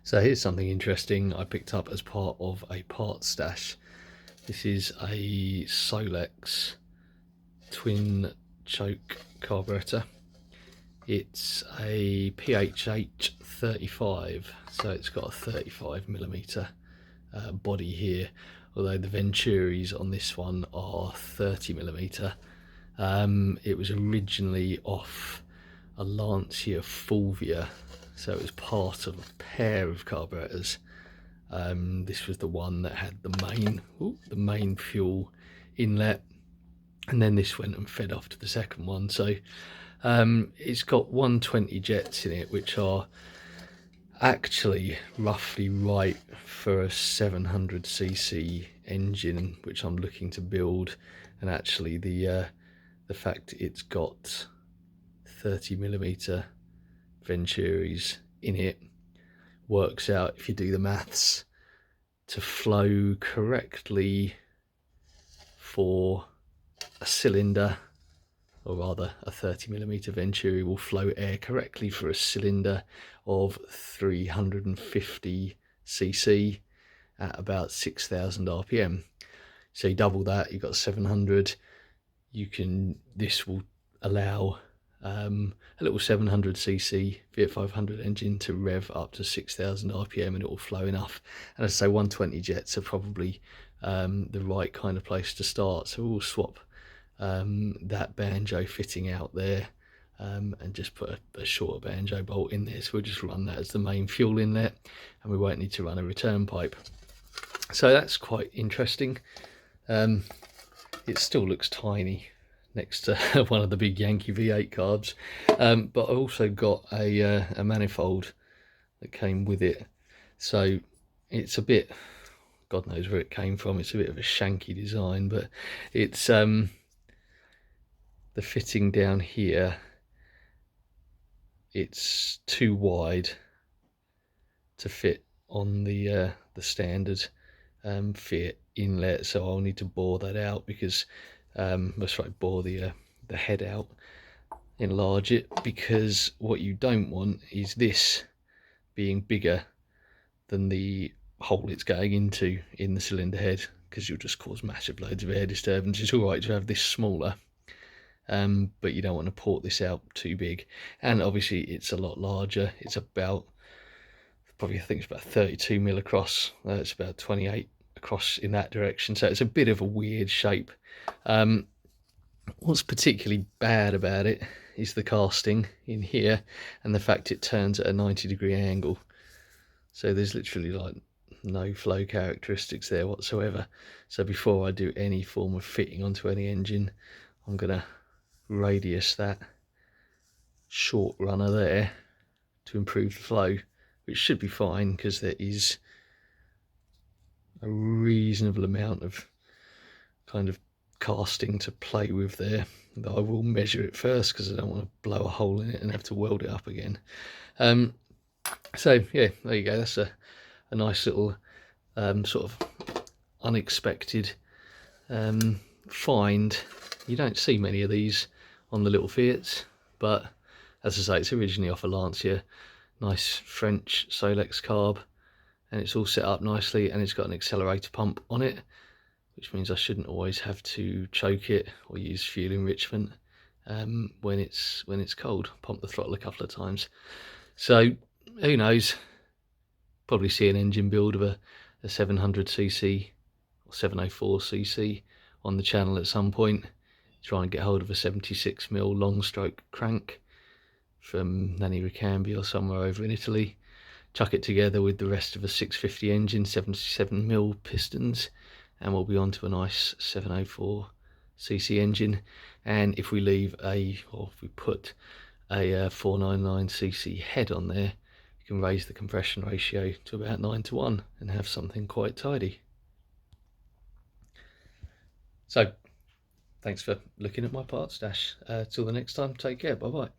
So here's something interesting I picked up as part of a part stash. This is a Solex twin choke carburetor. It's a PHH 35, so it's got a 35mm body here, although the venturis on this one are 30mm. It was originally off a Lancia Fulvia, so it was part of a pair of carburetors. This was the one that had the main fuel inlet, and then this went and fed off to the second one. So it's got 120 jets in it, which are actually roughly right for a 700cc engine, which I'm looking to build. And actually the fact it's got 30mm venturis in it works out, if you do the maths, to flow correctly for a cylinder, or rather a 30mm venturi will flow air correctly for a cylinder of 350cc at about 6,000 rpm. So you double that, you've got 700. This will allow a little 700cc Fiat 500 engine to rev up to 6,000 rpm, and it will flow enough. And as I say, 120 jets are probably the right kind of place to start. So we'll swap that banjo fitting out there and just put a shorter banjo bolt in there. So we'll just run that as the main fuel inlet, and we won't need to run a return pipe. So that's quite interesting. It still looks tiny next to one of the big Yankee V8 carbs, but I also got a manifold that came with it. So it's a bit, God knows where it came from, it's a bit of a shanky design, but it's the fitting down here, it's too wide to fit on the standard Fiat inlet, so I'll need to bore that out, because bore the head out, enlarge it, because what you don't want is this being bigger than the hole it's going into in the cylinder head, because you'll just cause massive loads of air disturbance. It's all right to have this smaller, but you don't want to port this out too big. And obviously it's a lot larger. It's about, probably I think it's about 32mm across. It's about 28 across in that direction, so it's a bit of a weird shape. What's particularly bad about it is the casting in here, and the fact it turns at a 90-degree angle. So there's literally like no flow characteristics there whatsoever. So before I do any form of fitting onto any engine, I'm gonna radius that short runner there to improve the flow, which should be fine, because there is a reasonable amount of kind of casting to play with there. I will measure it first, because I don't want to blow a hole in it and have to weld it up again. So yeah, there you go. That's a nice little sort of unexpected find. You don't see many of these on the little Fiats, but as I say, it's originally off a Lancia, nice French Solex carb, and it's all set up nicely, and it's got an accelerator pump on it, which means I shouldn't always have to choke it or use fuel enrichment when it's cold. Pump the throttle a couple of times. So who knows, probably see an engine build of a 700cc or 704cc on the channel at some point. Try and get hold of a 76mm long stroke crank from Nanni Ricambi or somewhere over in Italy, chuck it together with the rest of a 650 engine, 77mm pistons, and we'll be on to a nice 704cc engine. And if we put a 499cc head on there, you can raise the compression ratio to about 9:1 and have something quite tidy. So thanks for looking at my parts stash. Till the next time, take care, bye bye.